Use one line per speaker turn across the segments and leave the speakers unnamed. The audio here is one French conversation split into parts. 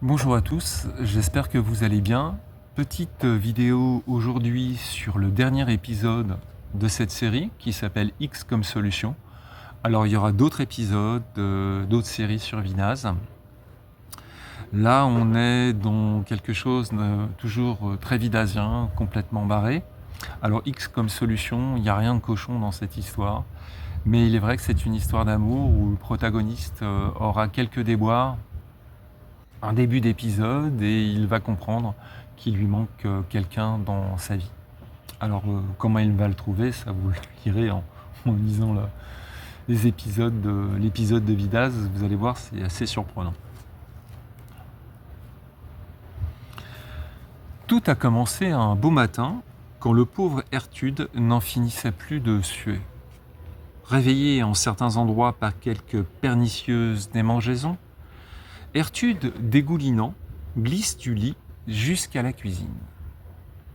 Bonjour à tous, j'espère que vous allez bien. Petite vidéo aujourd'hui sur le dernier épisode de cette série qui s'appelle X comme solution. Alors il y aura d'autres épisodes, d'autres séries sur Vinaz. Là on est dans quelque chose de toujours très vidazien, complètement barré. Alors X comme solution, il n'y a rien de cochon dans cette histoire. Mais il est vrai que c'est une histoire d'amour où le protagoniste aura quelques déboires, un début d'épisode, et il va comprendre qu'il lui manque quelqu'un dans sa vie. Alors comment il va le trouver, ça vous le lirez en lisant l'épisode de Vidaz, vous allez voir, c'est assez surprenant. Tout a commencé un beau matin, quand le pauvre Ertude n'en finissait plus de suer. Réveillé en certains endroits par quelques pernicieuses démangeaisons, Ertude, dégoulinant, glisse du lit jusqu'à la cuisine.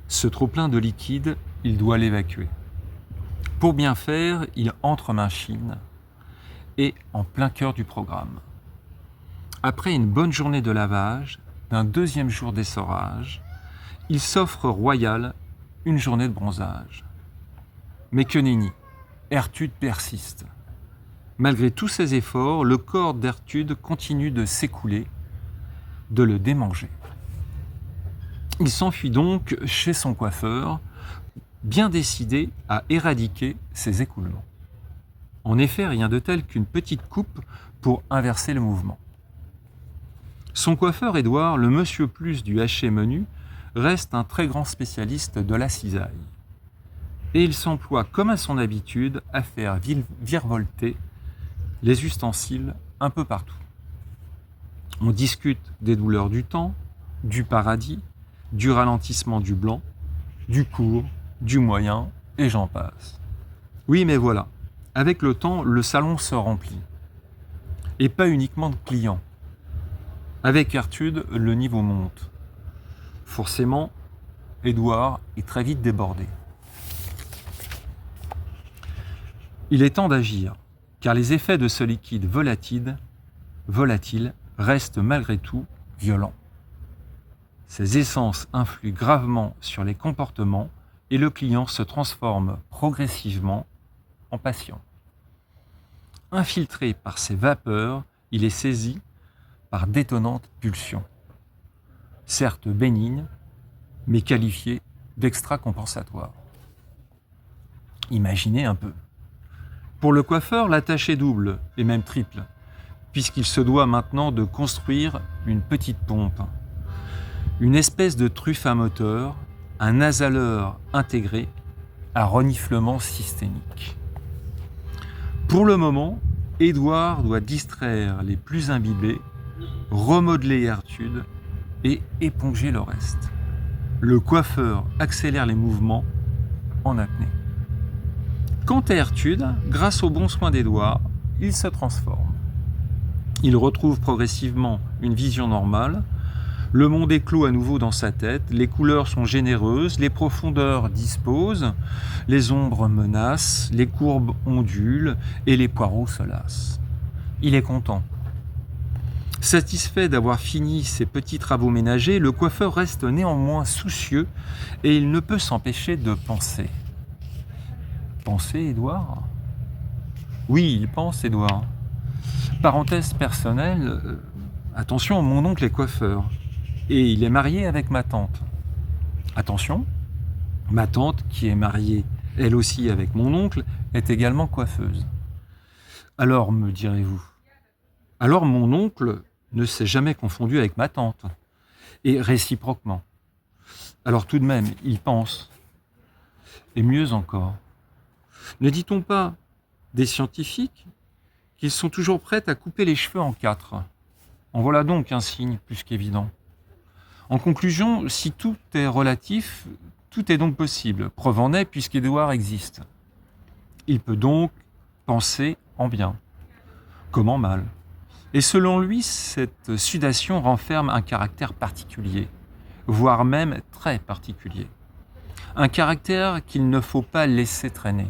Ce trop-plein de liquide, il doit l'évacuer. Pour bien faire, il entre machine et en plein cœur du programme. Après une bonne journée de lavage, d'un deuxième jour d'essorage, il s'offre royal une journée de bronzage. Mais que nenni, Ertude persiste. Malgré tous ses efforts, le corps d'Ertude continue de s'écouler, de le démanger. Il s'enfuit donc chez son coiffeur, bien décidé à éradiquer ces écoulements. En effet, rien de tel qu'une petite coupe pour inverser le mouvement. Son coiffeur Édouard, le monsieur plus du haché menu, reste un très grand spécialiste de la cisaille. Et il s'emploie, comme à son habitude, à faire virevolter les ustensiles un peu partout. On discute des douleurs du temps, du paradis, du ralentissement du blanc, du court, du moyen, et j'en passe. Oui, mais voilà, avec le temps, le salon se remplit. Et pas uniquement de clients. Avec Ertude, le niveau monte. Forcément, Édouard est très vite débordé. Il est temps d'agir, car les effets de ce liquide volatile restent malgré tout violents. Ces essences influent gravement sur les comportements et le client se transforme progressivement en patient. Infiltré par ces vapeurs, il est saisi par d'étonnantes pulsions. Certes bénignes, mais qualifiées d'extra-compensatoires. Imaginez un peu. Pour le coiffeur, la tâche est double, et même triple, puisqu'il se doit maintenant de construire une petite pompe. Une espèce de truffe à moteur, un nasaleur intégré, à reniflement systémique. Pour le moment, Édouard doit distraire les plus imbibés, remodeler Ertude et éponger le reste. Le coiffeur accélère les mouvements en apnée. Quant à Ertude, grâce aux bons soins d'Édouard, il se transforme. Il retrouve progressivement une vision normale. Le monde éclot à nouveau dans sa tête, les couleurs sont généreuses, les profondeurs disposent, les ombres menacent, les courbes ondulent et les poireaux se lassent. Il est content. Satisfait d'avoir fini ses petits travaux ménagers, le coiffeur reste néanmoins soucieux et il ne peut s'empêcher de penser. Penser, Édouard ? Oui, il pense, Édouard. Parenthèse personnelle, attention, mon oncle est coiffeur. Et il est marié avec ma tante. Attention, ma tante, qui est mariée elle aussi avec mon oncle, est également coiffeuse. Alors, me direz-vous, alors mon oncle ne s'est jamais confondu avec ma tante, et réciproquement. Alors tout de même, il pense. Et mieux encore, ne dit-on pas des scientifiques qu'ils sont toujours prêts à couper les cheveux en quatre ? En voilà donc un signe plus qu'évident. En conclusion, si tout est relatif, tout est donc possible. Preuve en est puisqu'Édouard existe. Il peut donc penser en bien, comme en mal. Et selon lui, cette sudation renferme un caractère particulier, voire même très particulier. Un caractère qu'il ne faut pas laisser traîner.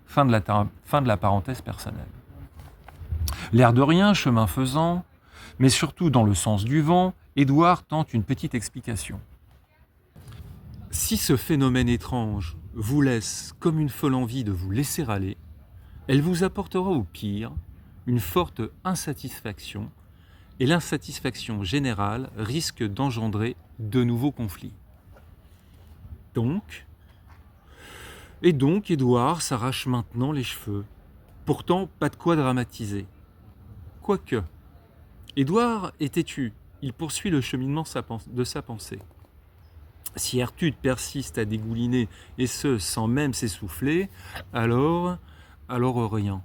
Fin de la parenthèse personnelle. L'air de rien, chemin faisant, Mais surtout dans le sens du vent, Édouard tente une petite explication. Si ce phénomène étrange vous laisse comme une folle envie de vous laisser aller, elle vous apportera au pire une forte insatisfaction, et l'insatisfaction générale risque d'engendrer de nouveaux conflits. Donc, Édouard s'arrache maintenant les cheveux. Pourtant, pas de quoi dramatiser. Quoique, Édouard est têtu, il poursuit le cheminement de sa pensée. Si Ertude persiste à dégouliner, et ce, sans même s'essouffler, alors rien.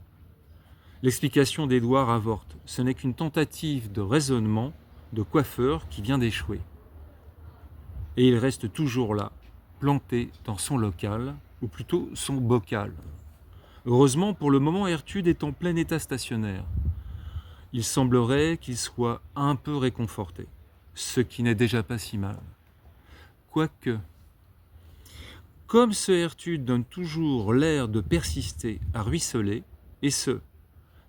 L'explication d'Édouard avorte. Ce n'est qu'une tentative de raisonnement de coiffeur qui vient d'échouer. Et il reste toujours là, planté dans son local, ou plutôt son bocal. Heureusement, pour le moment, Ertude est en plein état stationnaire. Il semblerait qu'il soit un peu réconforté, ce qui n'est déjà pas si mal. Quoique, comme ce Ertude donne toujours l'air de persister à ruisseler, et ce,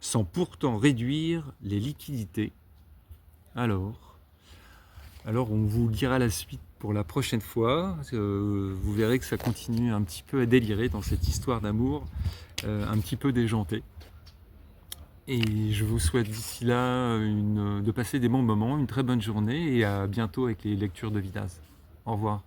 sans pourtant réduire les liquidités, alors on vous dira la suite pour la prochaine fois. Vous verrez que ça continue un petit peu à délirer dans cette histoire d'amour, un petit peu déjantée. Et je vous souhaite d'ici là de passer des bons moments, une très bonne journée et à bientôt avec les lectures de Vidaz. Au revoir.